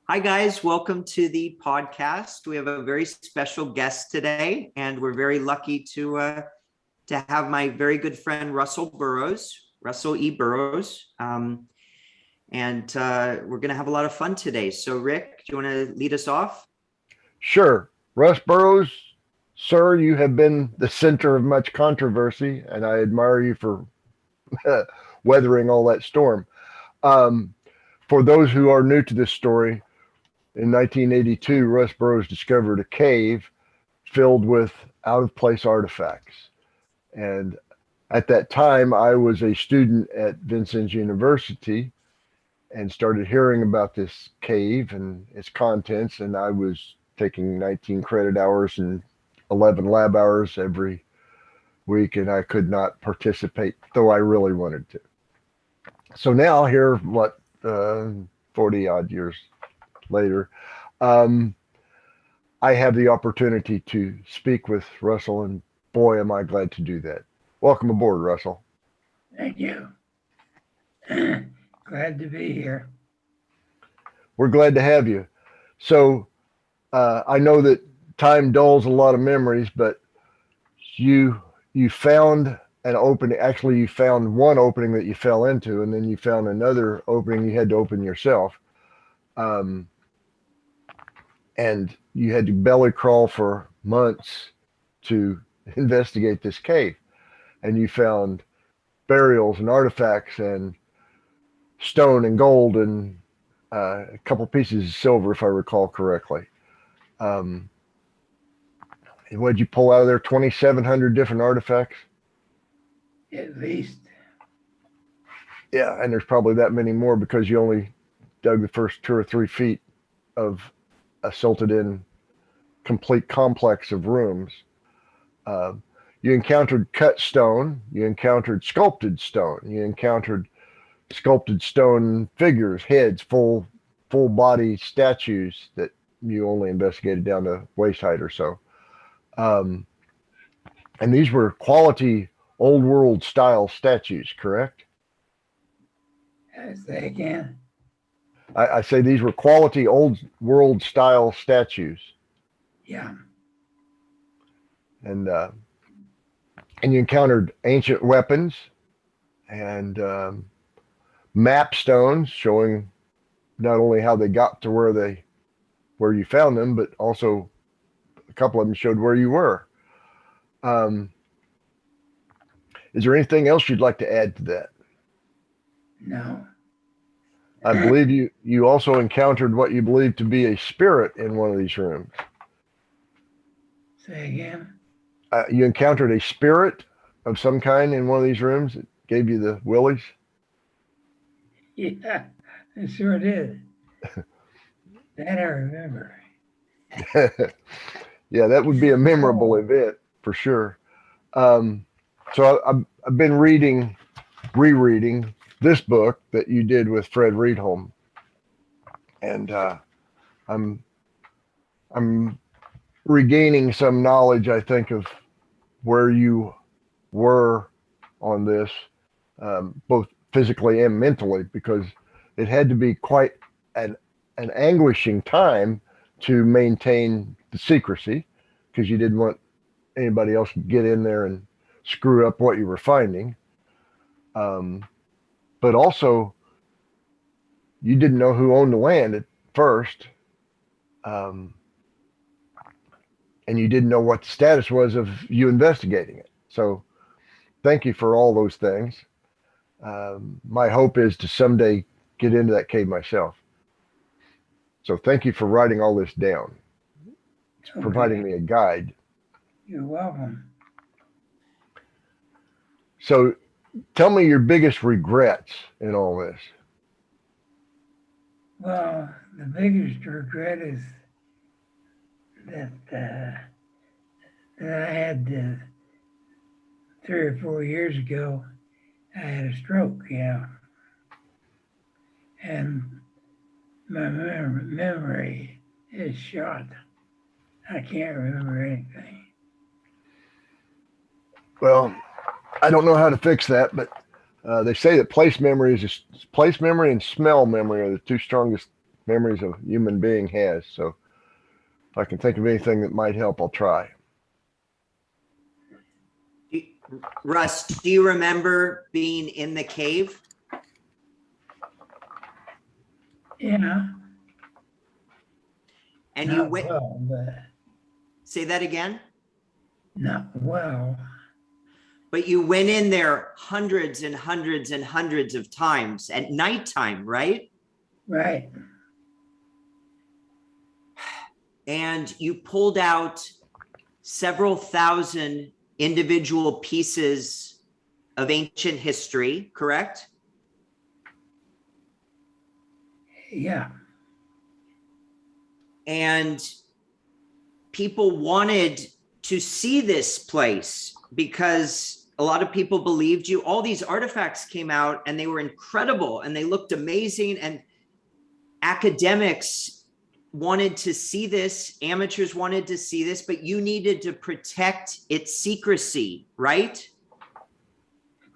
Hi, guys. Welcome to the podcast. We have a very special guest today, and we're very lucky to have my very good friend Russell E. Burrows. We're going to have a lot of fun today. So, Rick, do you want to lead us off? Sure. Russ Burrows, sir, you have been the center of much controversy, and I admire you for weathering all that storm. Um, for those who are new to this story, in 1982, Russ Burrows discovered a cave filled with out of place artifacts. And at that time, I was a student at Vincennes University and started hearing about this cave and its contents. And I was taking 19 credit hours and 11 lab hours every week, and I could not participate, though I really wanted to. So now, here, 40 odd years later, I have the opportunity to speak with Russell, and boy, am I glad to do that. Welcome aboard, Russell. Thank you. Glad to be here. We're glad to have you. So I know that time dulls a lot of memories, but you found an opening. Actually, you found one opening that you fell into, and then you found another opening you had to open yourself. And you had to belly crawl for months to investigate this cave. And you found burials and artifacts and stone and gold and a couple pieces of silver, if I recall correctly. And what did you pull out of there? 2,700 different artifacts? At least. Yeah, and there's probably that many more because you only dug the first 2 or 3 feet of a silted in complete complex of rooms. You encountered cut stone, you encountered sculpted stone, you encountered sculpted stone figures, heads, full body statues that you only investigated down to waist height or so. And these were quality old world style statues, correct? Say again. I say these were quality old world style statues. Yeah. And you encountered ancient weapons and map stones showing not only how they got to where you found them, but also a couple of them showed where you were. Is there anything else you'd like to add to that? No. I believe you also encountered what you believe to be a spirit in one of these rooms. Say again. You encountered a spirit of some kind in one of these rooms that gave you the willies? Yeah, I sure did. That I remember. Yeah, that would be a memorable event for sure. So I've been rereading this book that you did with Fred Rydholm, and I'm regaining some knowledge, I think, of where you were on this, both physically and mentally, because it had to be quite an anguishing time to maintain the secrecy, because you didn't want anybody else to get in there and screw up what you were finding. But also, you didn't know who owned the land at first. And you didn't know what the status was of you investigating it. So thank you for all those things. My hope is to someday get into that cave myself. So thank you for writing all this down. It's providing me a guide. You're welcome. So tell me your biggest regrets in all this. Well, the biggest regret is that I had 3 or 4 years ago, I had a stroke, and my memory is shot. I can't remember anything. Well, I don't know how to fix that, but they say that place memory and smell memory are the two strongest memories a human being has. So if I can think of anything that might help, I'll try. Russ, do you remember being in the cave? Yeah. And you Not went, well, but say that again? not well. But you went in there hundreds and hundreds and hundreds of times at nighttime, right? Right. And you pulled out several thousand individual pieces of ancient history, correct? Yeah. And people wanted to see this place because a lot of people believed you. All these artifacts came out and they were incredible and they looked amazing, and academics wanted to see this, amateurs wanted to see this, but you needed to protect its secrecy, right?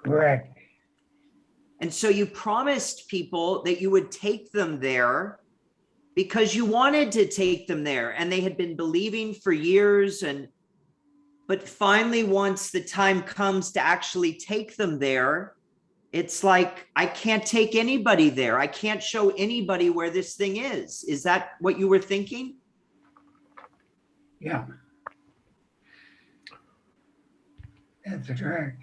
Correct. And so you promised people that you would take them there because you wanted to take them there, and they had been believing for years. But finally, once the time comes to actually take them there, it's like, I can't take anybody there. I can't show anybody where this thing is. Is that what you were thinking? Yeah. That's correct.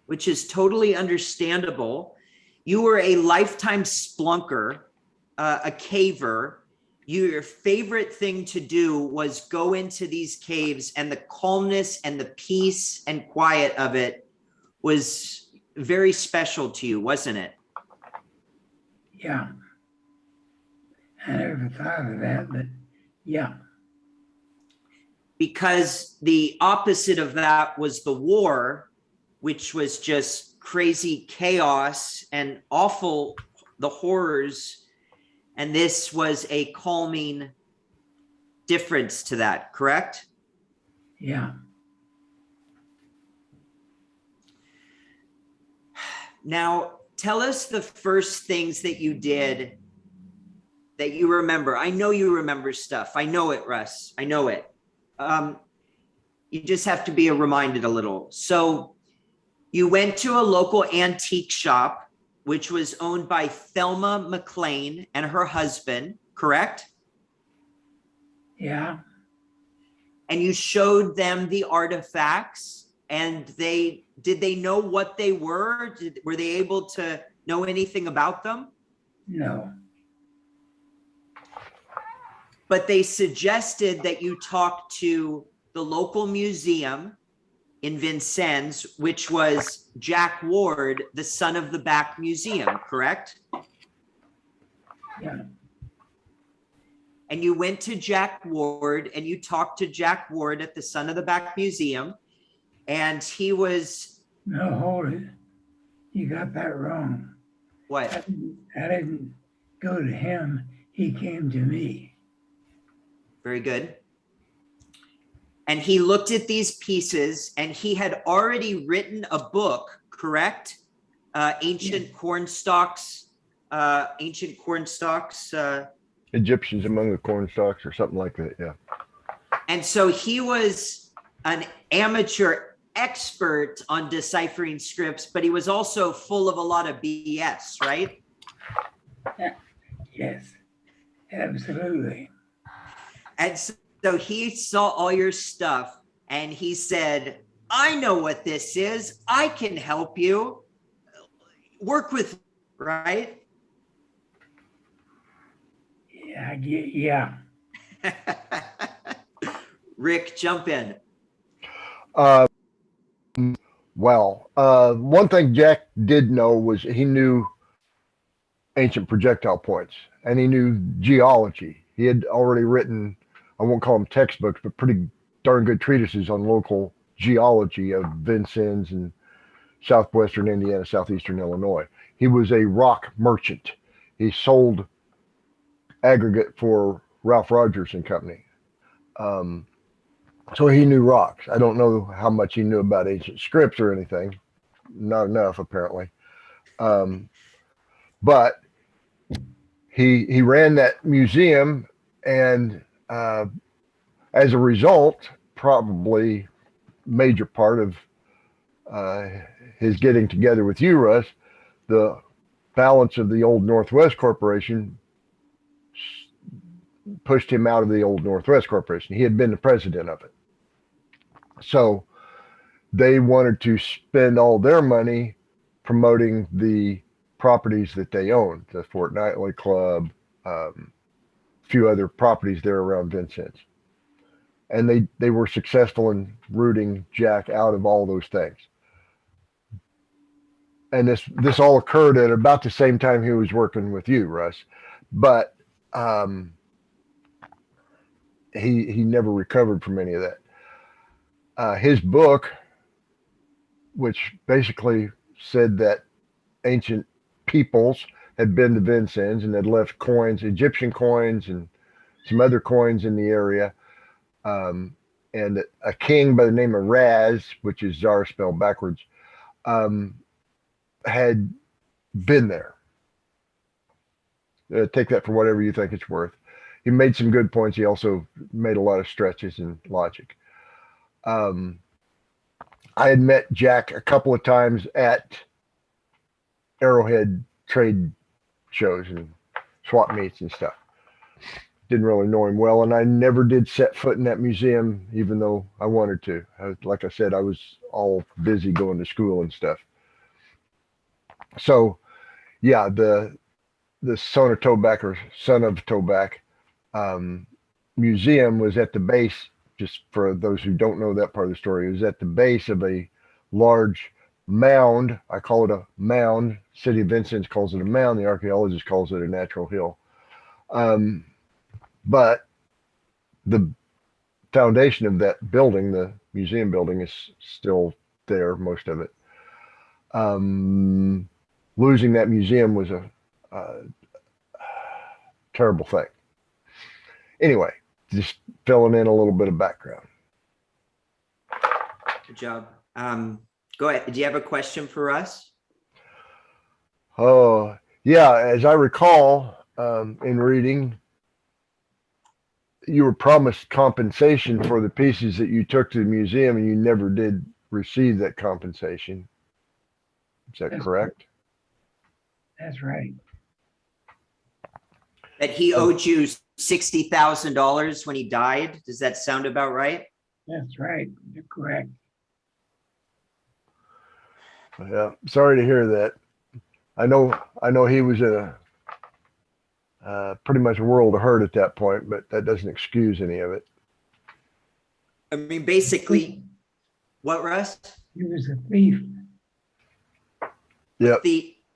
Which is totally understandable. You were a lifetime splunker, a caver. Your favorite thing to do was go into these caves, and the calmness and the peace and quiet of it was very special to you, wasn't it? Yeah. I never thought of that, but yeah. Because the opposite of that was the war, which was just crazy chaos and awful, the horrors. And this was a calming difference to that, correct? Yeah. Now, tell us the first things that you did that you remember. I know you remember stuff. I know it, Russ. I know it. You just have to be reminded a little. So you went to a local antique shop, which was owned by Thelma McLean and her husband, correct? Yeah. And you showed them the artifacts, and did they know what they were? Were they able to know anything about them? No. But they suggested that you talk to the local museum in Vincennes, which was Jack Ward, the son of the back museum, correct? Yeah. And you went to Jack Ward and you talked to Jack Ward at the son of the back museum, and he was... No, hold it. You got that wrong. What? I didn't go to him. He came to me. Very good. And he looked at these pieces, and he had already written a book, correct? Ancient corn stalks, Egyptians among the corn stalks or something like that. Yeah. And so he was an amateur expert on deciphering scripts, but he was also full of a lot of BS, right? Yes, absolutely. And so he saw all your stuff and he said, I know what this is. I can help you. Work with me, right? Yeah. Rick, jump in. Well, one thing Jack did know was he knew ancient projectile points, and he knew geology. He had already written, I won't call them textbooks, but pretty darn good treatises on local geology of Vincennes and southwestern Indiana, southeastern Illinois. He was a rock merchant. He sold aggregate for Ralph Rogers and Company. So he knew rocks. I don't know how much he knew about ancient scripts or anything. Not enough, apparently. But he ran that museum, and as a result, probably major part of his getting together with you, Russ, the balance of the old Northwest Corporation pushed him out of the old Northwest Corporation. He had been the president of it. So they wanted to spend all their money promoting the properties that they owned, the Fortnightly Club, a few other properties there around Vincennes. And they were successful in rooting Jack out of all those things. And this all occurred at about the same time he was working with you, Russ. But he never recovered from any of that. His book, which basically said that ancient peoples had been to Vincennes and had left coins, Egyptian coins and some other coins in the area. And a king by the name of Raz, which is Czar spelled backwards, had been there. Take that for whatever you think it's worth. He made some good points. He also made a lot of stretches in logic. I had met Jack a couple of times at Arrowhead trade shows and swap meets and stuff. Didn't really know him well, and I never did set foot in that museum, even though I wanted to. Like I said, I was all busy going to school and stuff. So, yeah, the Son of Toback or Son of Toback museum was at the base. Just for those who don't know that part of the story, it was at the base of a large mound. I call it a mound. City of Vincennes calls it a mound. The archaeologist calls it a natural hill. But the foundation of that building, the museum building, is still there, most of it. Losing that museum was a terrible thing. Anyway, just filling in a little bit of background. Good job. Go ahead. Do you have a question for us? Oh, yeah. As I recall, in reading, you were promised compensation for the pieces that you took to the museum, and you never did receive that compensation. Is that correct? That's right. That he owed you $60,000 when he died. Does that sound about right? That's right. You're correct. Yeah. Sorry to hear that. I know he was in pretty much a world of hurt at that point, but that doesn't excuse any of it. I mean, basically, what, Russ? He was a thief. Yeah.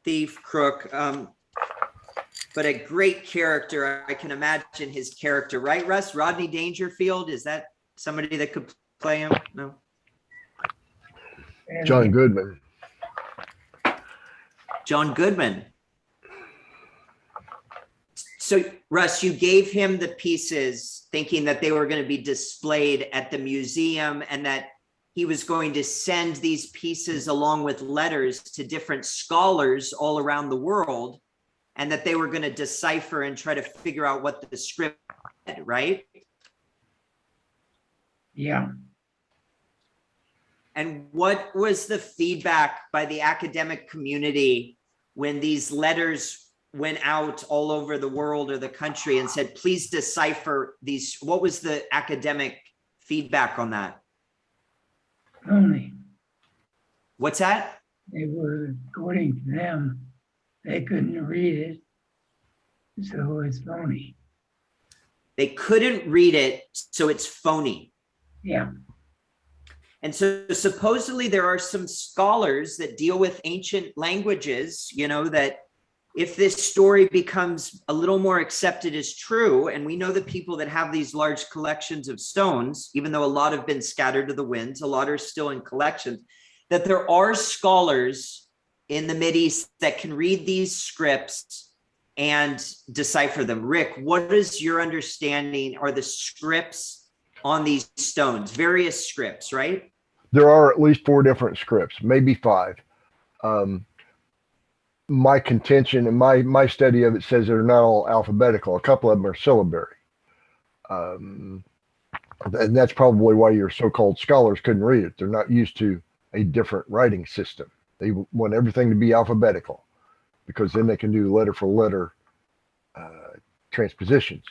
Thief, crook, but a great character. I can imagine his character, right, Russ? Rodney Dangerfield, is that somebody that could play him? No. John Goodman. John Goodman. So, Russ, you gave him the pieces thinking that they were going to be displayed at the museum and that he was going to send these pieces along with letters to different scholars all around the world, and that they were going to decipher and try to figure out what the script said, right? Yeah. And what was the feedback by the academic community when these letters went out all over the world or the country and said, please decipher these? What was the academic feedback on that? Phony. What's that? They were, according to them, they couldn't read it, so it's phony. They couldn't read it, so it's phony. Yeah. And so supposedly there are some scholars that deal with ancient languages, you know, that if this story becomes a little more accepted as true, and we know the people that have these large collections of stones, even though a lot have been scattered to the winds, a lot are still in collections, that there are scholars in the Mideast that can read these scripts and decipher them. Rick, what is your understanding are the scripts on these stones? Various scripts, right? There are at least 4 different scripts, maybe 5. my contention and my study of it says they're not all alphabetical. A couple of them are syllabary. And that's probably why your so-called scholars couldn't read it. They're not used to a different writing system. They want everything to be alphabetical because then they can do letter for letter transpositions.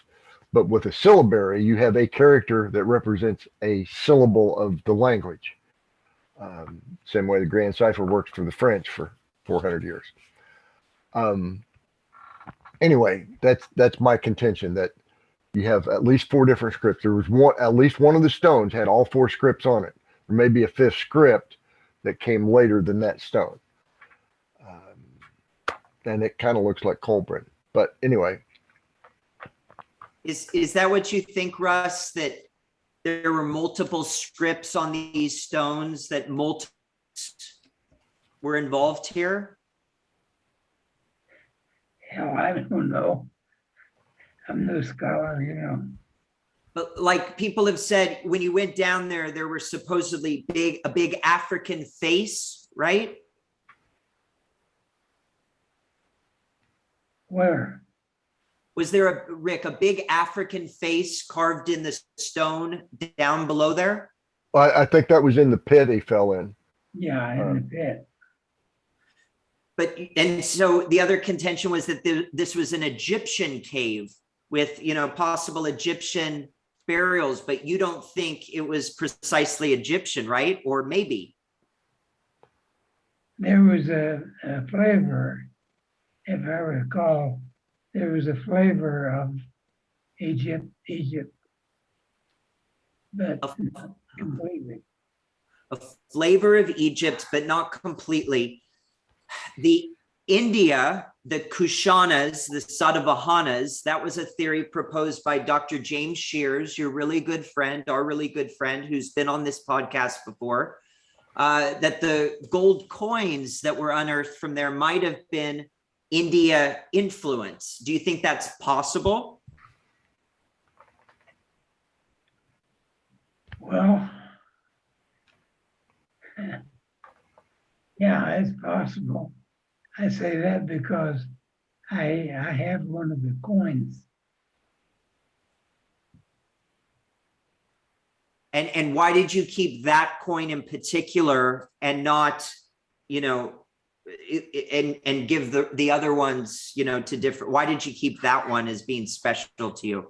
But with a syllabary, you have a character that represents a syllable of the language. Same way the grand cipher works for the French for 400 years. Anyway, that's my contention, that you have at least 4 different scripts. There was at least one of the stones had all 4 scripts on it. There may be a 5th script that came later than that stone. And it kind of looks like Colbrin. But anyway. Is that what you think, Russ, that there were multiple scripts on these stones, that multiple were involved here? Hell, I don't know. I'm no scholar, you know. But like people have said, when you went down there, there were supposedly a big African face, right? Where? Was there Rick, a big African face carved in the stone down below there? I think that was in the pit he fell in. Yeah, in the pit. But, and so the other contention was that this was an Egyptian cave with, you know, possible Egyptian burials, but you don't think it was precisely Egyptian, right? Or maybe. There was a flavor, if I recall, there was a flavor of Egypt, but not completely. A flavor of Egypt, but not completely. The India, the Kushanas, the Satavahanas, that was a theory proposed by Dr. James Scherz, your really good friend, our really good friend, who's been on this podcast before, that the gold coins that were unearthed from there might have been India influence. Do you think that's possible? Well, yeah, it's possible. I say that because I have one of the coins. And why did you keep that coin in particular and not, you know, and give the other ones, you know, to different? Why did you keep that one as being special to you?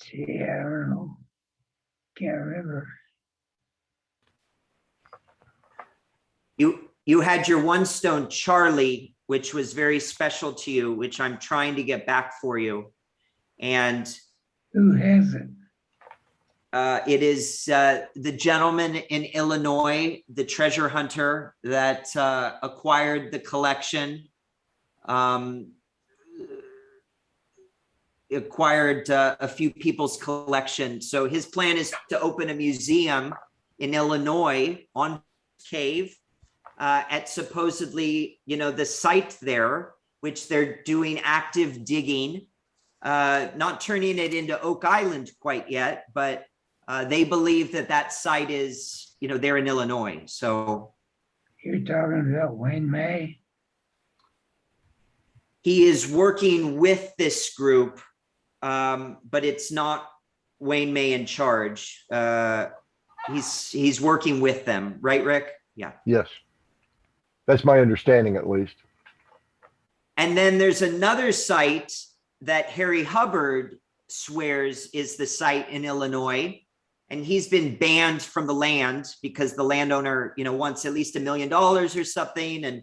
Gee, I don't know. Can't remember. You had your one stone, Charlie, which was very special to you, which I'm trying to get back for you. And who has it? It is the gentleman in Illinois, the treasure hunter that acquired the collection, acquired a few people's collection. So his plan is to open a museum in Illinois on Cave at supposedly, you know, the site there, which they're doing active digging, not turning it into Oak Island quite yet, but they believe that site is, you know, there in Illinois. So you're talking about Wayne May? He is working with this group, but it's not Wayne May in charge. He's working with them, right, Rick? Yeah. Yes. That's my understanding, at least. And then there's another site that Harry Hubbard swears is the site in Illinois. And he's been banned from the land because the landowner, you know, wants at least $1 million or something. And,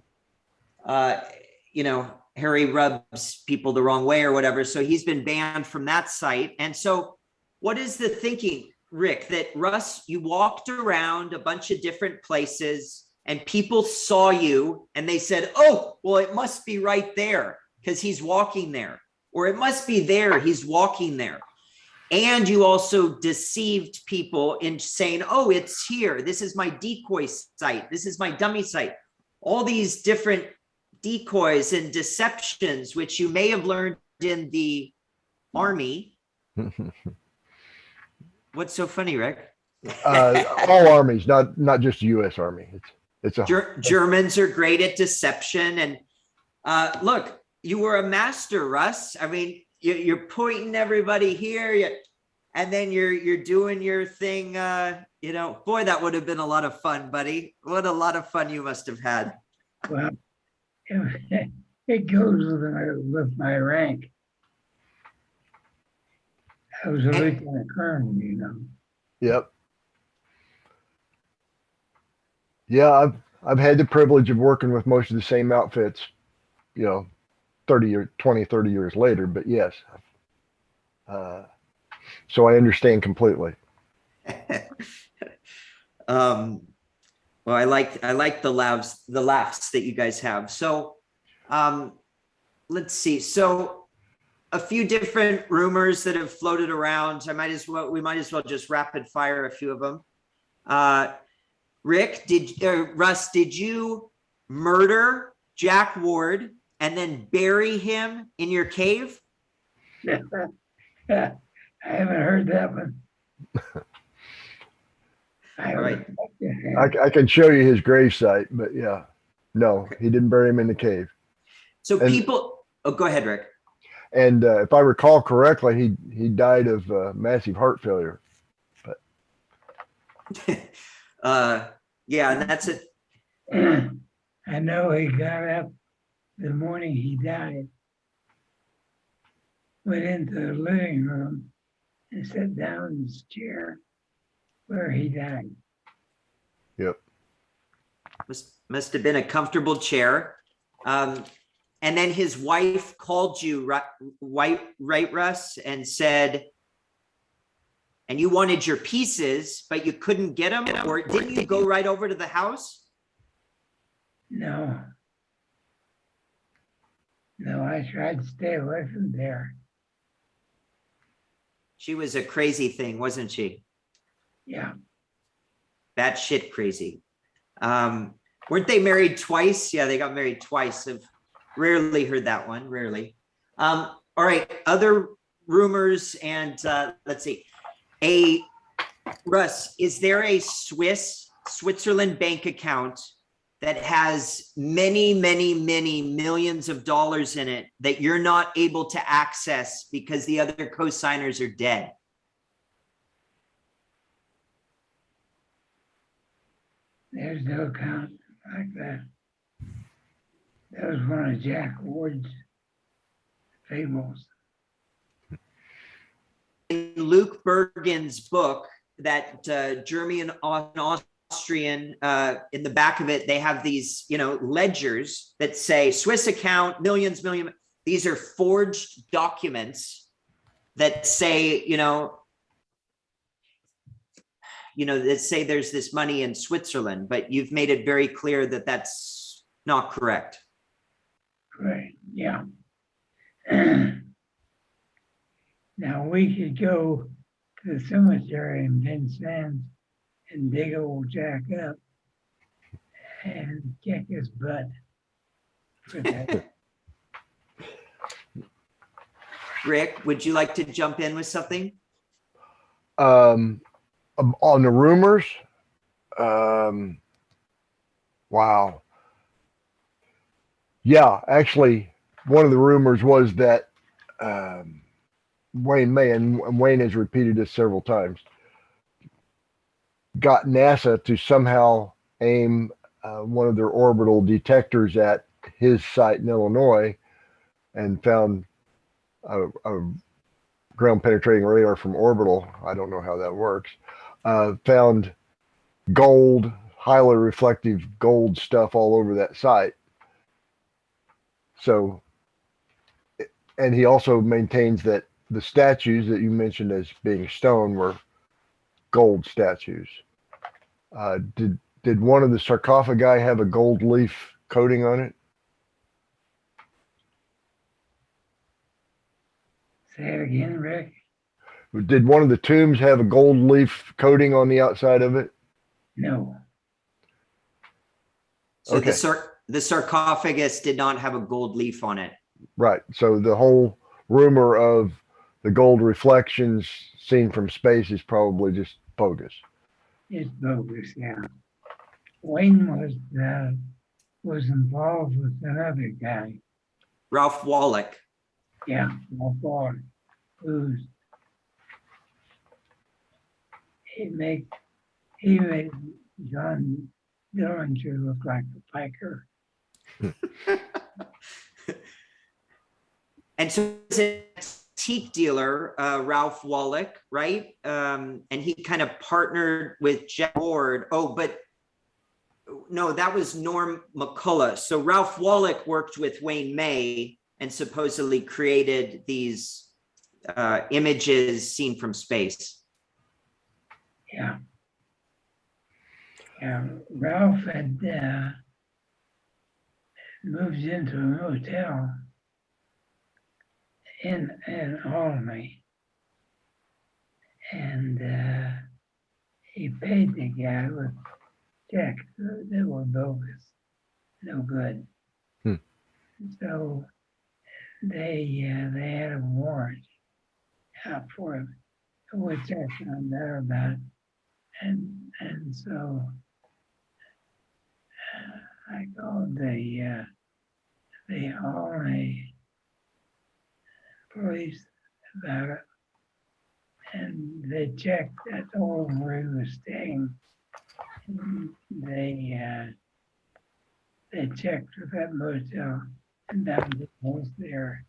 you know, Harry rubs people the wrong way or whatever. So he's been banned from that site. And so what is the thinking, Rick, that Russ, you walked around a bunch of different places and people saw you and they said, oh, well, it must be right there because he's walking there, or it must be there, he's walking there. And you also deceived people in saying, oh, it's here. This is my decoy site. This is my dummy site. All these different decoys and deceptions, which you may have learned in the Army. What's so funny, Rick? All armies, not just the U.S. Army. It's a Germans are great at deception. And look, you were a master, Russ. I mean, you're pointing everybody here, and then you're doing your thing. Boy, that would have been a lot of fun, buddy. What a lot of fun you must have had. Well, it goes with my rank. I was a lieutenant colonel, Yep. Yeah, I've had the privilege of working with most of the same outfits, 30 years later, but yes. So I understand completely. Well, I like the laughs that you guys have. So let's see. So a few different rumors that have floated around. We might as well just rapid fire a few of them. Rick, Russ, did you murder Jack Ward and then bury him in your cave? I haven't heard that one. All right. I can show you his gravesite, but yeah, no, he didn't bury him in the cave. So go ahead, Rick. And if I recall correctly, he died of massive heart failure. But yeah, and that's it. I know he got up the morning he died, went into the living room and sat down in his chair where he died. Yep. Must have been a comfortable chair. And then his wife called you, right, Russ, and said, and you wanted your pieces, but you couldn't get them, or didn't you go right over to the house? No, I tried to stay away from there. She was a crazy thing, wasn't she? Yeah. Batshit crazy. Weren't they married twice? Yeah, they got married twice. I've rarely heard that one, rarely. All right, other rumors, and let's see. Russ, is there a Switzerland bank account that has many, many, many millions of dollars in it that you're not able to access because the other co-signers are dead? There's no account like that. That was one of Jack Ward's fables. In Luke Bergen's book, that German and Austrian, in the back of it, they have these, ledgers that say Swiss account, millions. These are forged documents that say, that say there's this money in Switzerland, but you've made it very clear that that's not correct. Right, yeah. Now we could go to the cemetery in Vincennes and dig old Jack up and kick his butt for that. Rick, would you like to jump in with something? On the rumors, wow. Yeah, actually, one of the rumors was that Wayne May, and Wayne has repeated this several times, got NASA to somehow aim one of their orbital detectors at his site in Illinois and found a ground penetrating radar from orbital. I don't know how that works. Found gold, highly reflective gold stuff all over that site. So, and he also maintains that the statues that you mentioned as being stone were gold statues. Did one of the sarcophagi have a gold leaf coating on it? Say it again, Rick. Did one of the tombs have a gold leaf coating on the outside of it? No. So okay. The sarcophagus did not have a gold leaf on it. Right. So the whole rumor of the gold reflections seen from space is probably just bogus. It's bogus, yeah. Wayne was involved with another guy. Ralph Wallach. Yeah, Paul, who's he made John Dillinger look like a biker. And so he's an antique dealer, Ralph Wallach, right? And he kind of partnered with Jack Ward. Oh, but no, that was Norm McCullough. So Ralph Wallach worked with Wayne May and supposedly created these images seen from space. Yeah. Yeah, Ralph had moved into a motel in Albany, and he paid the guy with checks that were bogus, no good. So they had a warrant out for him, which I found out about, and so I called the Albany police about it, and they checked that old where he was staying. And they checked with that motel and found it was there.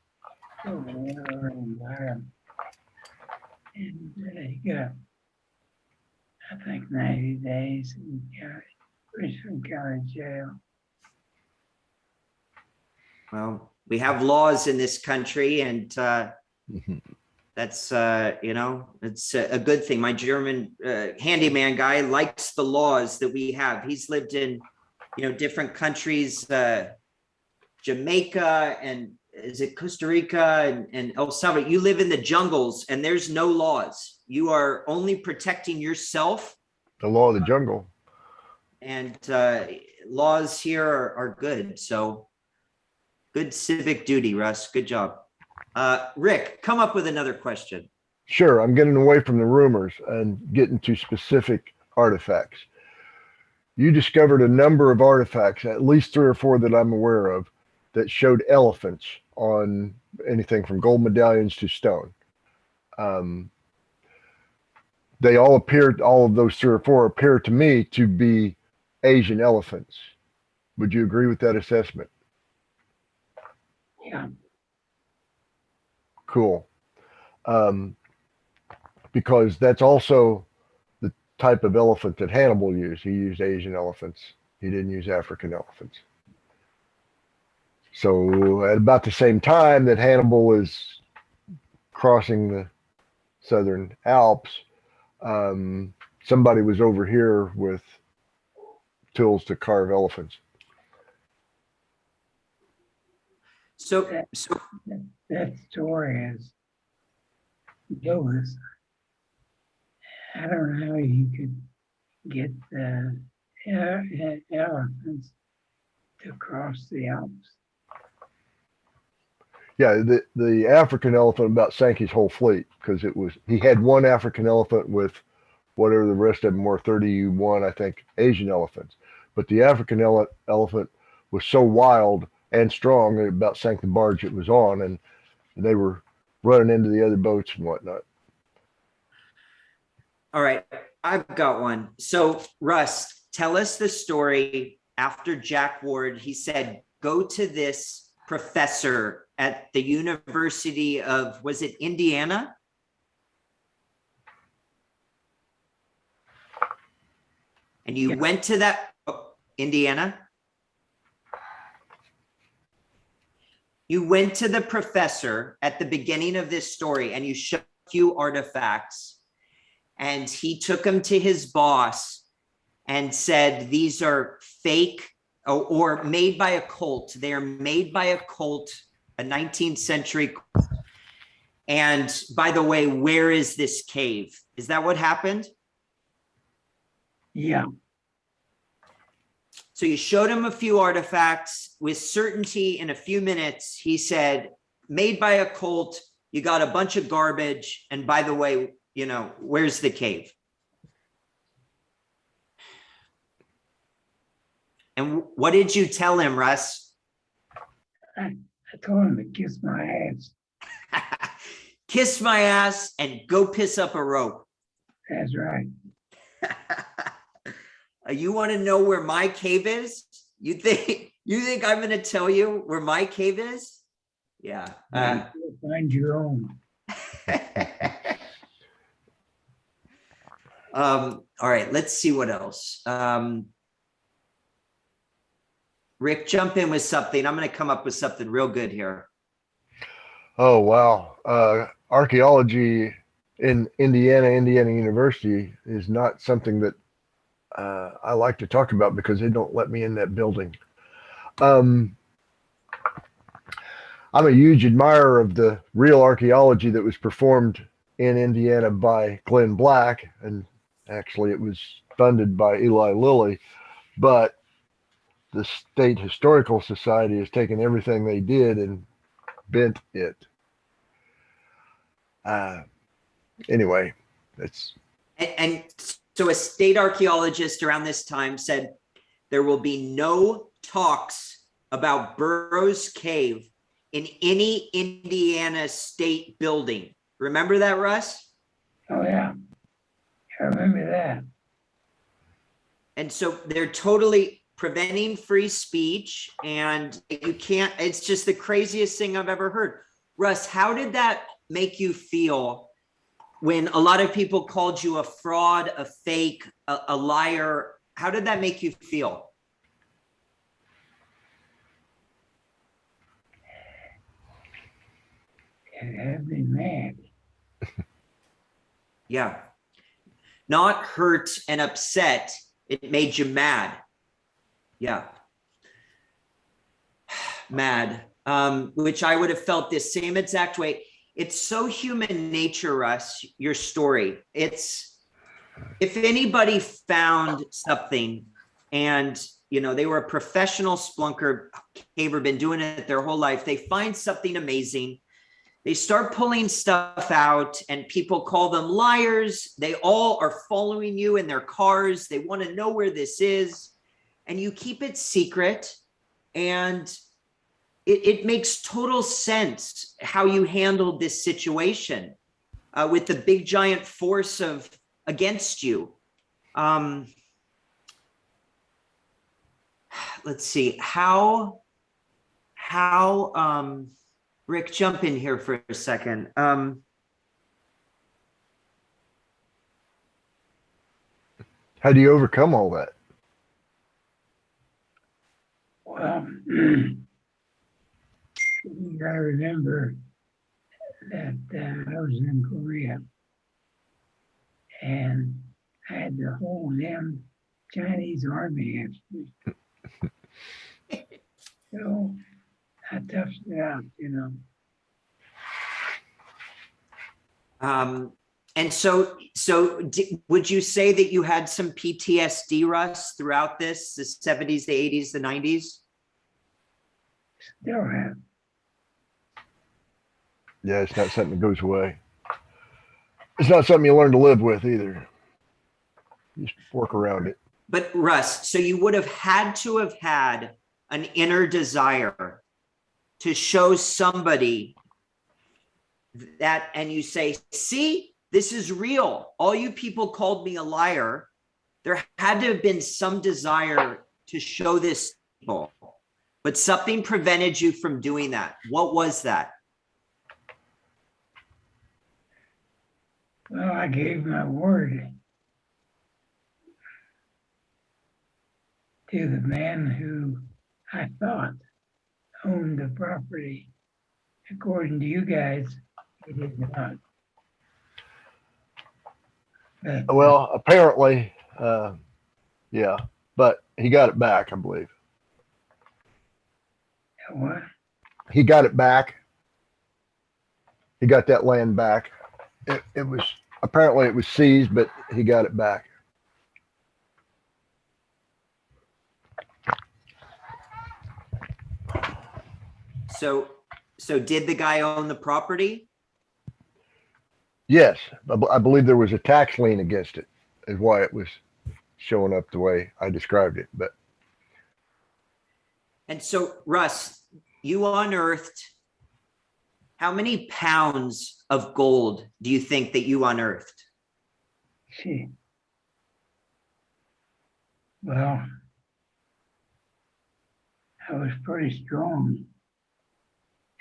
So they went over and got him. And he got, I think, 90 days in Richmond County Jail. Well, we have laws in this country, and that's, it's a good thing. My German handyman guy likes the laws that we have. He's lived in, different countries, Jamaica, and is it Costa Rica and El Salvador? You live in the jungles and there's no laws. You are only protecting yourself. The law of the jungle. And laws here are good. So good civic duty, Russ. Good job. Rick, come up with another question. Sure. I'm getting away from the rumors and getting to specific artifacts. You discovered a number of artifacts, at least 3 or 4 that I'm aware of, that showed elephants on anything from gold medallions to stone. They all appeared, all of those 3 or 4 appear to me to be Asian elephants. Would you agree with that assessment? Yeah. Cool. Because that's also the type of elephant that Hannibal used. He used Asian elephants. He didn't use African elephants. So at about the same time that Hannibal was crossing the Southern Alps, somebody was over here with tools to carve elephants. So That story is bogus. I don't know how you could get the elephants to cross the Alps. Yeah, the African elephant about sank his whole fleet because he had one African elephant with whatever the rest of them were, 31, I think, Asian elephants. But the African elephant was so wild and strong that it about sank the barge it was on, and they were running into the other boats and whatnot. all right, I've got one. So Russ, tell us the story after Jack Ward. He said, go to this professor at the University of, was it Indiana? And you went to that, Indiana? You went to the professor at the beginning of this story and you showed a few artifacts, and he took them to his boss and said, these are fake or made by a cult. They are made by a cult, a 19th century cult. And by the way, where is this cave? Is that what happened? Yeah. So you showed him a few artifacts with certainty. In a few minutes, he said, made by a cult, you got a bunch of garbage. And by the way, where's the cave? And what did you tell him, Russ? I told him to kiss my ass. Kiss my ass and go piss up a rope. That's right. You want to know where my cave is? You think I'm going to tell you where my cave is? Yeah. You'll find your own. All right, let's see what else. Rick, jump in with something. I'm going to come up with something real good here. Oh, wow. Archaeology in Indiana University is not something that I like to talk about because they don't let me in that building. I'm a huge admirer of the real archaeology that was performed in Indiana by Glenn Black, and actually it was funded by Eli Lilly, but the State Historical Society has taken everything they did and bent it. Anyway, it's... And so a state archaeologist around this time said there will be no talks about Burrows Cave in any Indiana state building. Remember that, Russ? Oh, yeah. I remember that. And so they're totally preventing free speech, and you can't, it's just the craziest thing I've ever heard. Russ, how did that make you feel when a lot of people called you a fraud, a fake, a liar? How did that make you feel? It had me mad. Yeah. Not hurt and upset. It made you mad. Yeah. Mad. Which I would have felt the same exact way. It's so human nature, Russ, your story. It's, if anybody found something and, you know, they were a professional splunker, caver, been doing it their whole life, they find something amazing. They start pulling stuff out and people call them liars. They all are following you in their cars. They want to know where this is. And you keep it secret. And it makes total sense how you handled this situation with the big giant force of against you. Let's see how Rick, jump in here for a second. How do you overcome all that? Well, you gotta remember that I was in Korea and I had the whole damn Chinese army after me. So I toughed it out, you know. And so would you say that you had some PTSD, Russ, throughout this, the 70s, the 80s, the 90s? Still have. Yeah, it's not something that goes away. It's not something you learn to live with either. You just work around it. But Russ, so you would have had to have had an inner desire to show somebody that, and you say, see, this is real. All you people called me a liar. There had to have been some desire to show this to people, but something prevented you from doing that. What was that? Well, I gave my word to the man who I thought owned the property. According to you guys, he did not. But, Well, apparently, yeah, but he got it back, I believe. what? He got it back. He got that land back. It was, apparently it was seized, but he got it back. So did the guy own the property? Yes, I believe there was a tax lien against it, is why it was showing up the way I described it. But And so, Russ, you unearthed how many pounds of gold do you think that you unearthed? Gee. Well, I was pretty strong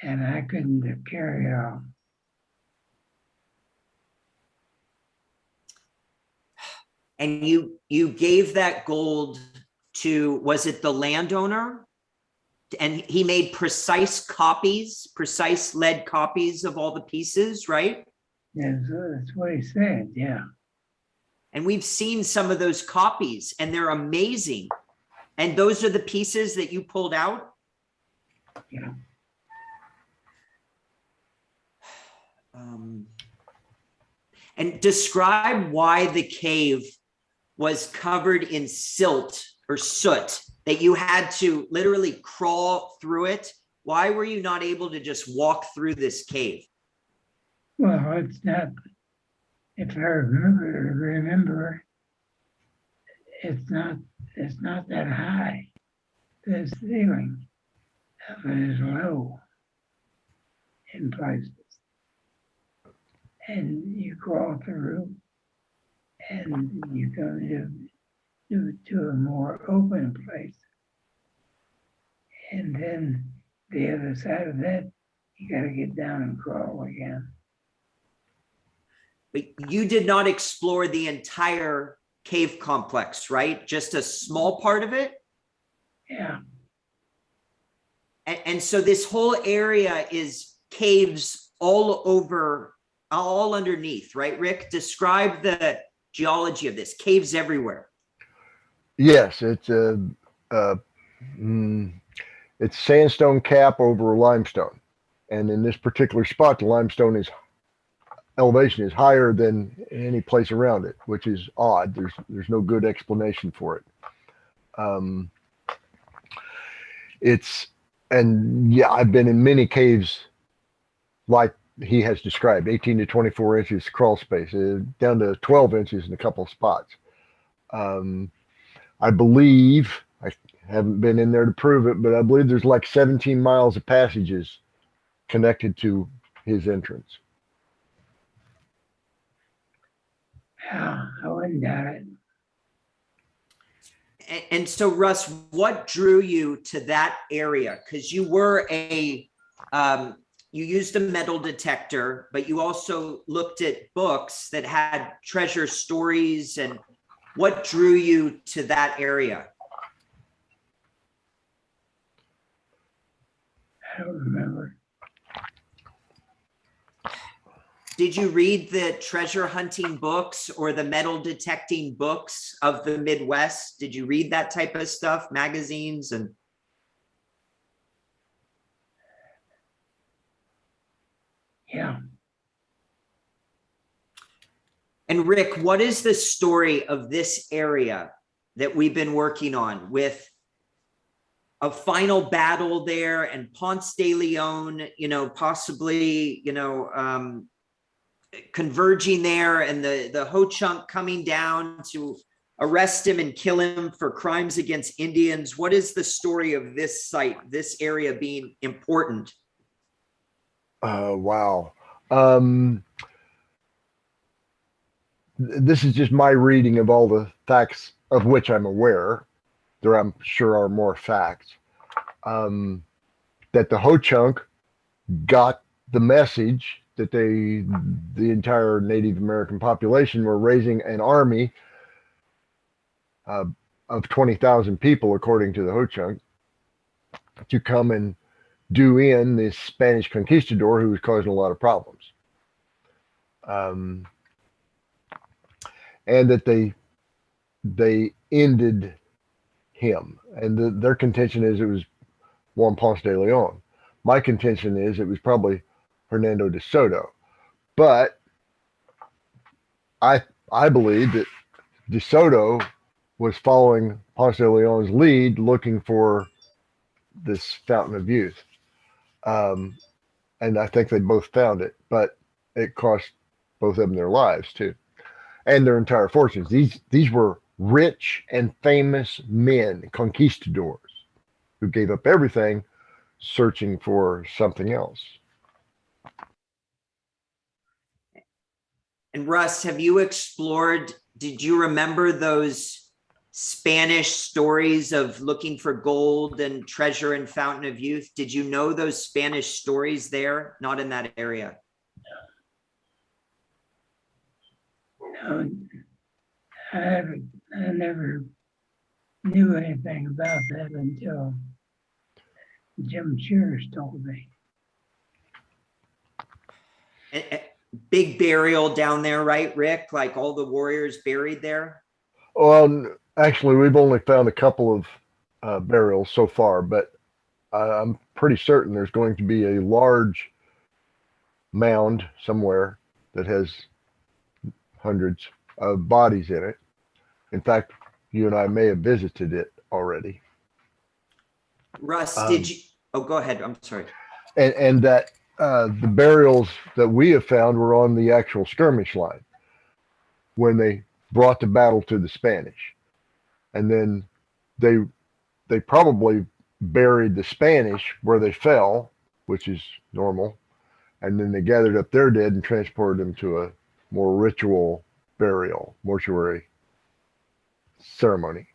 and I couldn't carry it off. And you gave that gold to, was it the landowner? And he made precise lead copies of all the pieces, right? Yeah, so that's what he said, yeah. And we've seen some of those copies and they're amazing. And those are the pieces that you pulled out? Yeah. And describe why the cave was covered in silt or soot, that you had to literally crawl through it. Why were you not able to just walk through this cave? Well, it's not, if I remember, it's not that high. The ceiling of it is low in places. And you crawl through and you go to a more open place. And then the other side of that, you got to get down and crawl again. But you did not explore the entire cave complex, right? Just a small part of it? Yeah. And so this whole area is caves all over, all underneath, right, Rick? Describe the geology of this. Caves everywhere. Yes, it's it's sandstone cap over limestone, and in this particular spot, the limestone elevation is higher than any place around it, which is odd. There's no good explanation for it. And yeah, I've been in many caves like he has described, 18 to 24 inches crawl space, down to 12 inches in a couple of spots. I believe, I haven't been in there to prove it, but I believe there's like 17 miles of passages connected to his entrance. Yeah, I wouldn't doubt it. And so, Russ, what drew you to that area? Because you were you used a metal detector, but you also looked at books that had treasure stories. And what drew you to that area? I don't remember. Did you read the treasure hunting books or the metal detecting books of the Midwest? Did you read that type of stuff, magazines? And Yeah. And Rick, what is the story of this area that we've been working on, with a final battle there and Ponce de Leon, possibly, converging there, and the Ho-Chunk coming down to arrest him and kill him for crimes against Indians? What is the story of this site, this area being important? Wow. This is just my reading of all the facts of which I'm aware. There, I'm sure, are more facts. That the Ho-Chunk got the message that the entire Native American population were raising an army of 20,000 people, according to the Ho-Chunk, to come and do in this Spanish conquistador who was causing a lot of problems. And that they ended him. And their contention is it was Juan Ponce de Leon. My contention is it was probably Hernando de Soto. But I believe that de Soto was following Ponce de Leon's lead, looking for this fountain of youth. And I think they both found it, but it cost both of them their lives too, and their entire fortunes. These were rich and famous men, conquistadors. who gave up everything searching for something else. And Russ, have you explored, did you remember those Spanish stories of looking for gold and treasure and fountain of youth? Did you know those Spanish stories there? Not in that area. No, I never knew anything about that until Jim Scherz told me. Big burial down there, right, Rick? Like all the warriors buried there? Well, actually, we've only found a couple of burials so far, but I'm pretty certain there's going to be a large mound somewhere that has hundreds of bodies in it. In fact, you and I may have visited it already. Russ, did you? Oh, go ahead. I'm sorry. And that the burials that we have found were on the actual skirmish line when they brought the battle to the Spanish. And then they probably buried the Spanish where they fell, which is normal. And then they gathered up their dead and transported them to a more ritual burial, mortuary ceremony.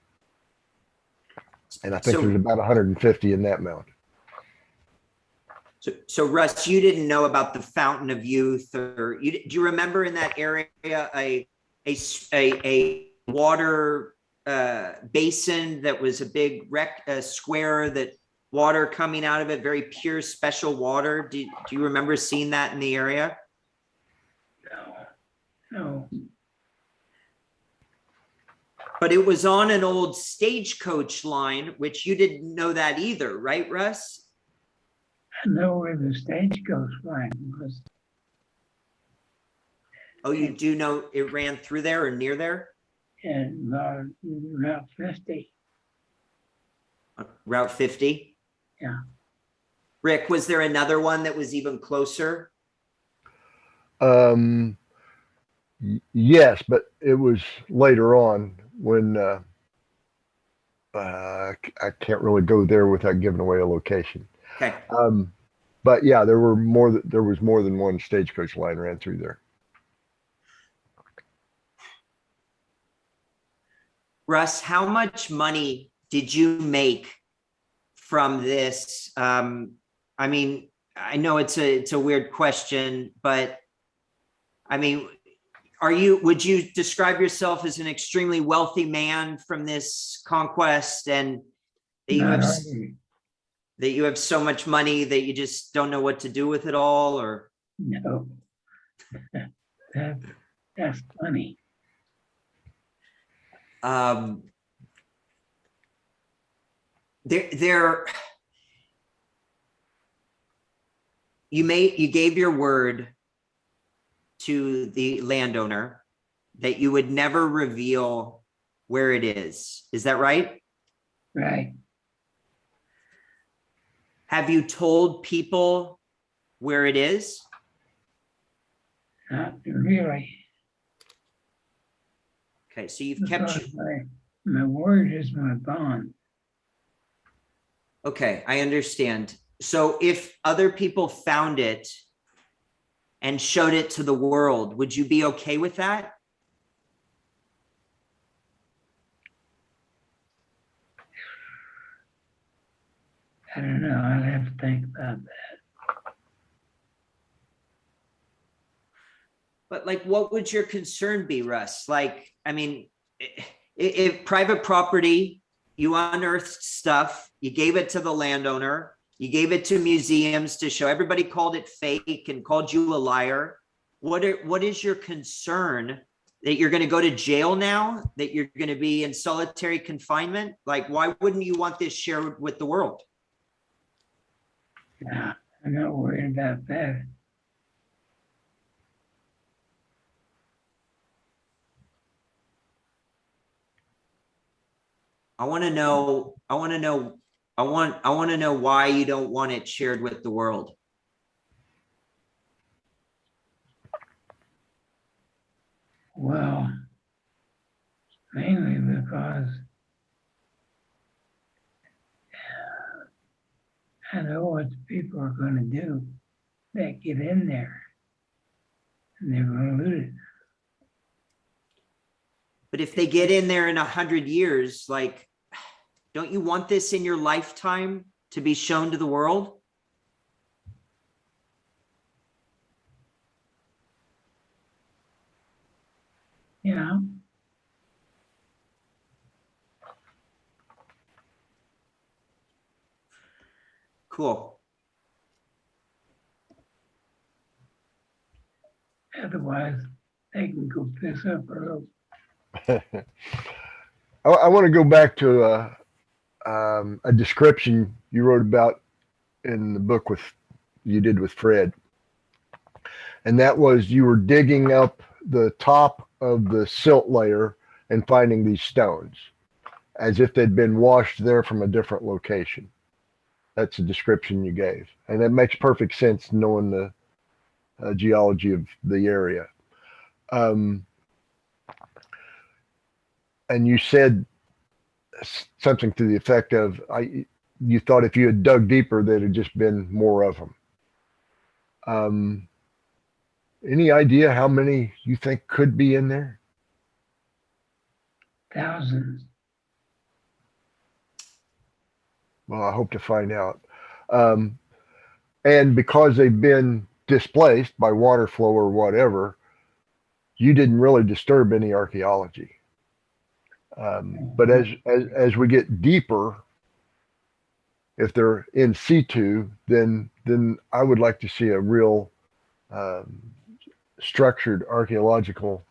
And I think there's about 150 in that mound. So Russ, you didn't know about the Fountain of Youth, or do you remember in that area a water basin that was a big square that water coming out of it, very pure, special water? Do you remember seeing that in the area? No. But it was on an old stagecoach line, which you didn't know that either, right, Russ? I know where the stagecoach line was. Oh, you do know it ran through there or near there? And Route 50. Route 50? Yeah. Rick, was there another one that was even closer? Yes, but it was later on when I can't really go there without giving away a location. Okay. But yeah, there was more than one stagecoach line ran through there. Russ, how much money did you make from this? I mean, I know it's a weird question, but I mean, would you describe yourself as an extremely wealthy man from this conquest, and that you have so much money that you just don't know what to do with it all? Or no, that's funny. You gave your word to the landowner that you would never reveal where it is. Is that right? Right. Have you told people where it is? Not really. Okay, so you've kept. My word is my bond. Okay, I understand. So if other people found it and showed it to the world, would you be okay with that? I don't know. I'll have to think about that. But like, what would your concern be, Russ? Like, I mean, if private property, you unearthed stuff, you gave it to the landowner, you gave it to museums to show, everybody called it fake and called you a liar. What is your concern? That you're going to go to jail now? That you're going to be in solitary confinement? Like, why wouldn't you want this shared with the world? Yeah, I'm not worried about that. I want to know why you don't want it shared with the world. Well, mainly because I know what the people are going to do that get in there, and they're going to loot it. But if they get in there in 100 years, like, don't you want this in your lifetime to be shown to the world? Yeah. Cool. Otherwise, they can go piss up or I want to go back to a description you wrote about in the book you did with Fred. And that was you were digging up the top of the silt layer and finding these stones as if they'd been washed there from a different location. That's the description you gave. And that makes perfect sense knowing the geology of the area. And you said something to the effect of, you thought if you had dug deeper, there'd have just been more of them. Any idea how many you think could be in there? thousands. Well, I hope to find out. And because they've been displaced by water flow or whatever, you didn't really disturb any archaeology. But as we get deeper, if they're in situ, then I would like to see a real structured archaeological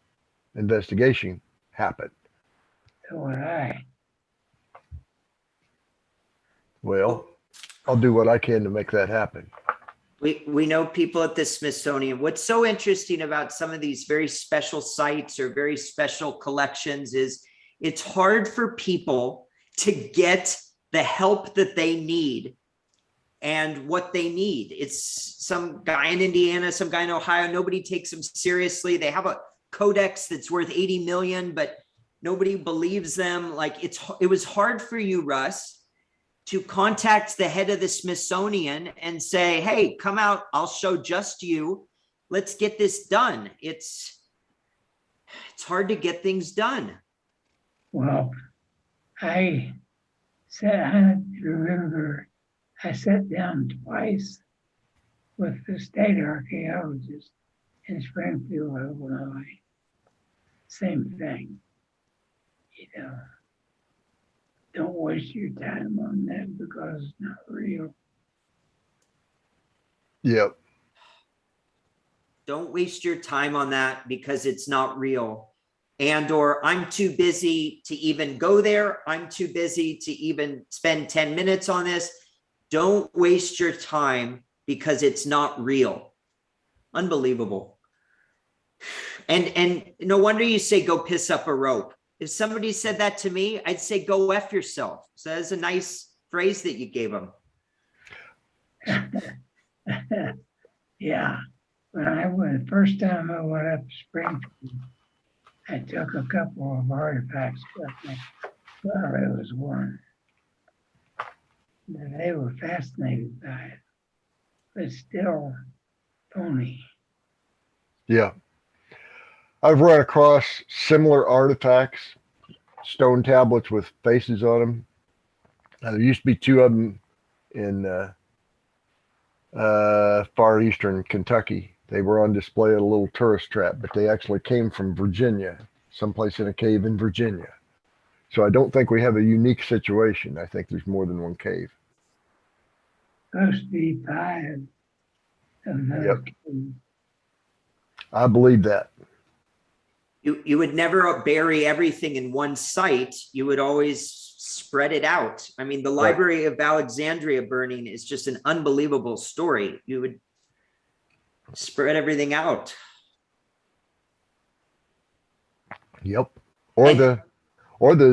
investigation happen. So would I. Well, I'll do what I can to make that happen. We know people at the Smithsonian. What's so interesting about some of these very special sites or very special collections is it's hard for people to get the help that they need and what they need. It's some guy in Indiana, some guy in Ohio, nobody takes them seriously. They have a codex that's worth 80 million, but nobody believes them. Like it was hard for you, Russ, to contact the head of the Smithsonian and say, hey, come out, I'll show just you. Let's get this done. It's hard to get things done. Well, I remember I sat down twice with the state archaeologist in Springfield, Illinois. Same thing. You know, don't waste your time on that because it's not real. Yep. Don't waste your time on that because it's not real. And or I'm too busy to even go there. I'm too busy to even spend 10 minutes on this. Don't waste your time because it's not real. Unbelievable. And no wonder you say go piss up a rope. If somebody said that to me, I'd say go F yourself. So that's a nice phrase that you gave them. Yeah. The first time I went up to Springfield, I took a couple of artifacts with me. Well, it was one. They were fascinated by it, but still phony. Yeah. I've run across similar artifacts, stone tablets with faces on them. There used to be two of them in far eastern Kentucky. They were on display at a little tourist trap, but they actually came from Virginia, someplace in a cave in Virginia. So I don't think we have a unique situation. I think there's more than one cave. Supposed to be 5 of those. Yep. I believe that. You would never bury everything in one site. You would always spread it out. I mean, the Library of Alexandria burning is just an unbelievable story. You would spread everything out. Yep. Or the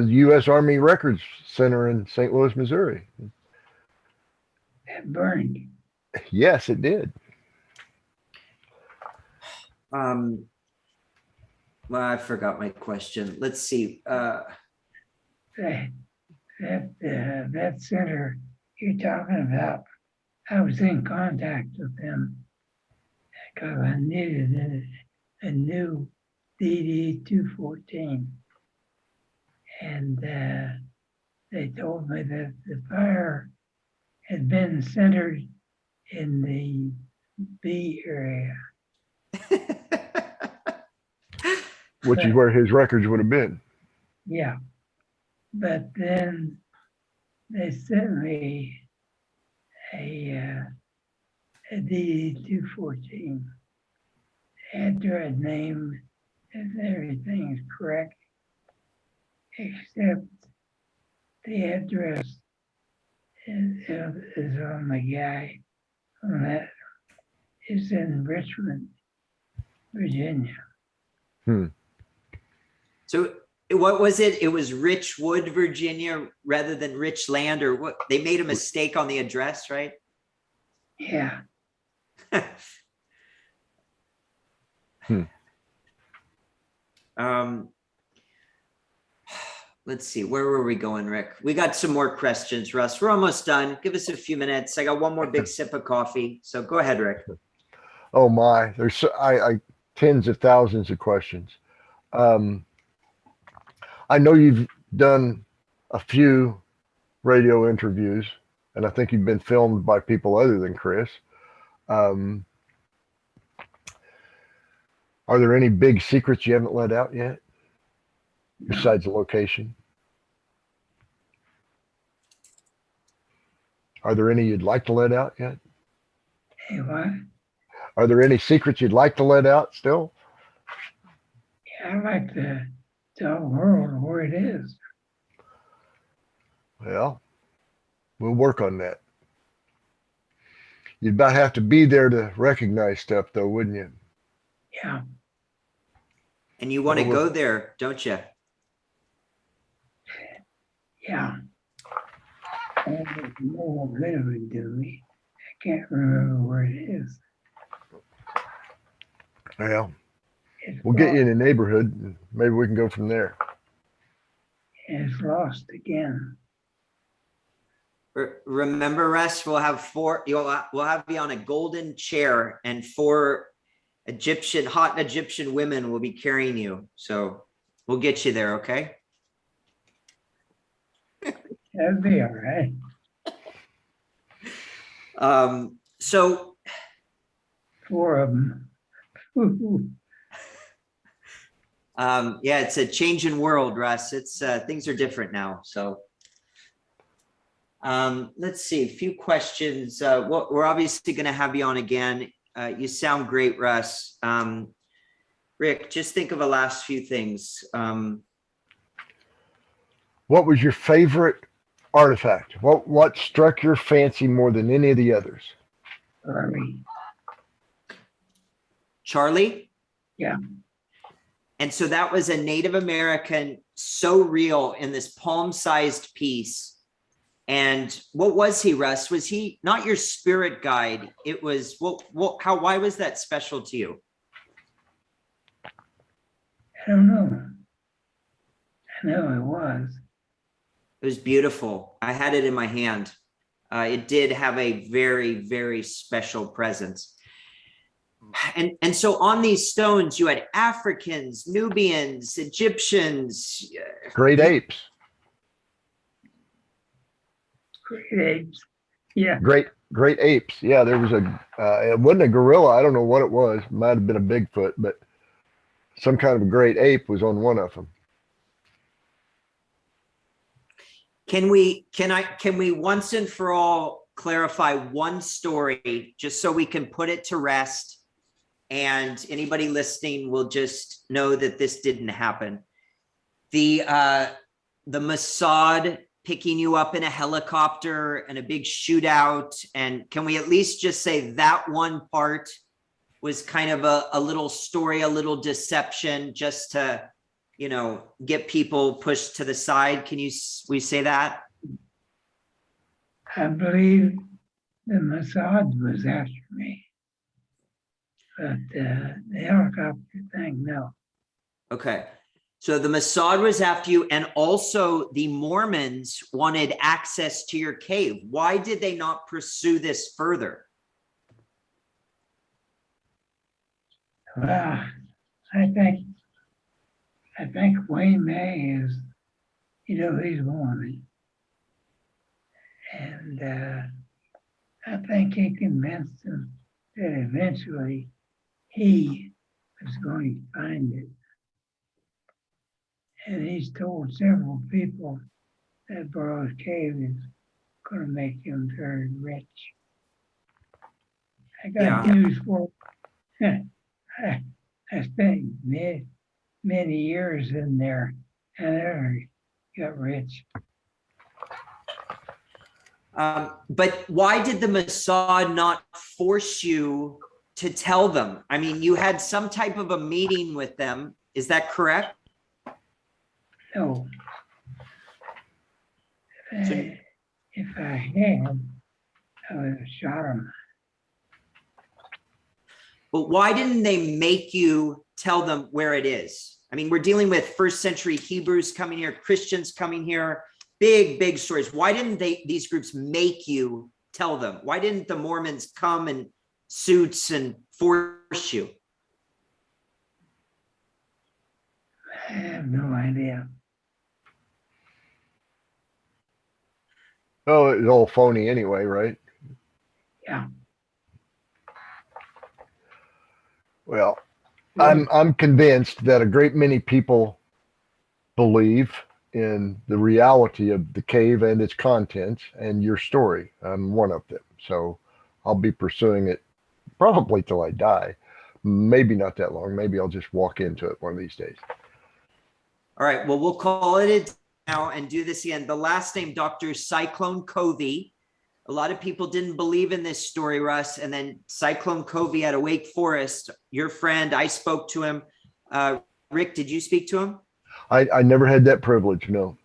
U.S. Army Records Center in St. Louis, Missouri. That burned. Yes, it did. Well, I forgot my question. Let's see. That center you're talking about I was in contact with them because I needed a new DD-214. And they told me that the fire had been centered in the B area. which is where his records would have been. Yeah. But then they sent me a DD-214 after a name and everything is correct, except the address is on the guy on that is in Richmond, Virginia. So what was it? It was Richwood, Virginia, rather than Richland, or what? They made a mistake on the address, right? Yeah. Let's see, where were we going, Rick? We got some more questions, Russ. We're almost done. Give us a few minutes. I got one more big sip of coffee. So go ahead, Rick. Oh my, there's I tens of thousands of questions. I know you've done a few radio interviews, and I think you've been filmed by people other than Chris. Are there any big secrets you haven't let out yet, besides the location? Are there any you'd like to let out yet? Hey, what? Are there any secrets you'd like to let out still? Yeah, I'd like to tell the world where it is. Well, we'll work on that. You'd about have to be there to recognize stuff, though, wouldn't you? Yeah. And you want to go there, don't you? Yeah. I don't know what good it would do me. I can't remember where it is. Well, It's we'll get you in lost, the neighborhood, and maybe we can go from there. and it's lost again. Remember, Russ, we'll have we'll have you on a golden chair, and 4 hot Egyptian women will be carrying you. So we'll get you there, okay? That'd be all right. So 4 of them. yeah, it's a changing world, Russ. It's things are different now. So let's see, a few questions. We're obviously going to have you on again. You sound great, Russ. Rick, just think of the last few things. What was your favorite artifact? What struck your fancy more than any of the others? Charlie? Yeah. And so that was a Native American, so real in this palm-sized piece. And what was he, Russ? Was he not your spirit guide? It was, why was that special to you? I don't know. I know it was. It was beautiful. I had it in my hand. It did have a very, very special presence. And so on these stones, you had Africans, Nubians, Egyptians. Great apes. Great apes. Yeah. Great apes. Yeah, there was it wasn't a gorilla. I don't know what it was. It might have been a Bigfoot, but some kind of a great ape was on one of them. Can we once and for all clarify one story just so we can put it to rest and anybody listening will just know that this didn't happen? The Mossad picking you up in a helicopter and a big shootout, and can we at least just say that one part was kind of a little story, a little deception, just to, you know, get people pushed to the side? Can we say that? I believe the Mossad was after me, but the helicopter thing, no. Okay. So the Mossad was after you, and also the Mormons wanted access to your cave. Why did they not pursue this further? Well, I think Wayne May is, he's Mormon. And I think he convinced them that eventually he was going to find it. And he's told several people that Burrows Cave is going to make him very rich. I got news for I spent many years in there and I got rich. But why did the Mossad not force you to tell them? I mean, you had some type of a meeting with them. Is that correct? No. If I had, I would have shot him. But why didn't they make you tell them where it is? I mean, we're dealing with first century Hebrews coming here, Christians coming here, big stories. Why didn't these groups make you tell them? Why didn't the Mormons come in suits and force you? I have no idea. Oh, it's all phony anyway, right? Yeah. Well, I'm convinced that a great many people believe in the reality of the cave and its contents and your story. I'm one of them. So I'll be pursuing it probably till I die. Maybe not that long. Maybe I'll just walk into it one of these days. All right. Well, we'll call it now and do this again. The last name, Dr. Cyclone Covey. A lot of people didn't believe in this story, Russ. And then Cyclone Covey at a Wake Forest, your friend, I spoke to him. Rick, did you speak to him? I never had that privilege, no.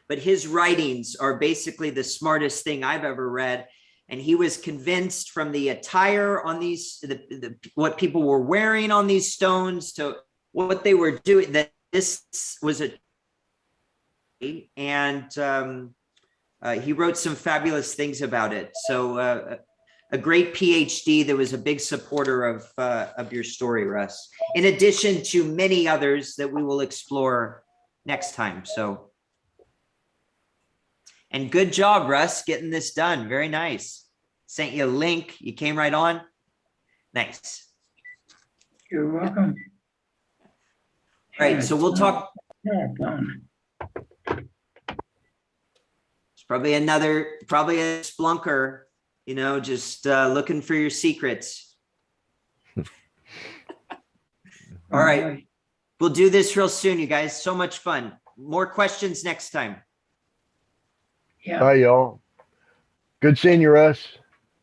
But his writings are basically the smartest thing I've ever read. And he was convinced from the attire on these, what people were wearing on these stones to what they were doing, that this was a, and he wrote some fabulous things about it. So a great PhD that was a big supporter of your story, Russ, in addition to many others that we will explore next time. So, and good job, Russ, getting this done. Very nice. Sent you a link. You came right on. Nice. You're welcome. All right. So we'll talk. It's probably a splunker, just looking for your secrets. All right. We'll do this real soon, you guys. So much fun. More questions next time. Yeah. Bye, y'all. Good seeing you, Russ.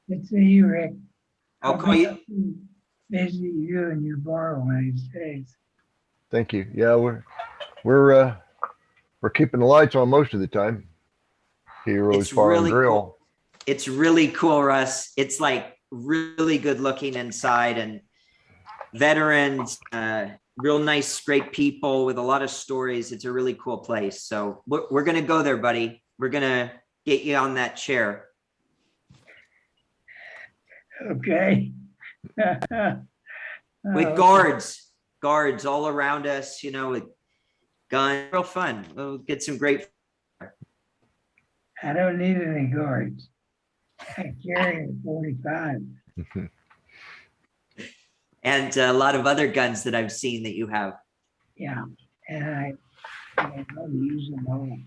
Good to see you, Rick. I'll call you. Visit you in your bar one of these days. Thank you. Yeah, we're keeping the lights on most of the time. Heroes Bar and Grill. Cool. It's really cool, Russ. It's like really good looking inside and veterans, real nice, great people with a lot of stories. It's a really cool place. So we're going to go there, buddy. We're going to get you on that chair. Okay. With guards all around us, with guns. Real fun. We'll get some great. I don't need any guards. I carry a 45. And a lot of other guns that I've seen that you have. Yeah, and I don't use them all.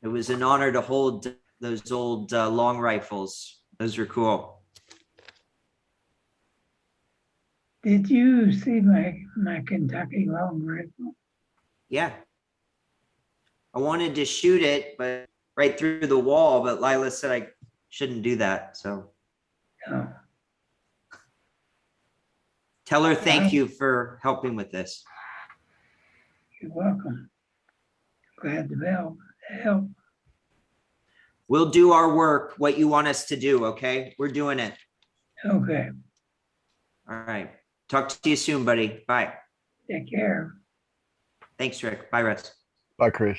It was an honor to hold those old long rifles. Those are cool. Did you see my Kentucky long rifle? Yeah. I wanted to shoot it, but right through the wall, but Lila said I shouldn't do that. So Oh. tell her thank you for helping with this. You're welcome. Glad to help. We'll do our work, what you want us to do, okay? We're doing it. Okay. All right. Talk to you soon, buddy. Bye. Take care. Thanks, Rick. Bye, Russ. Bye, Chris.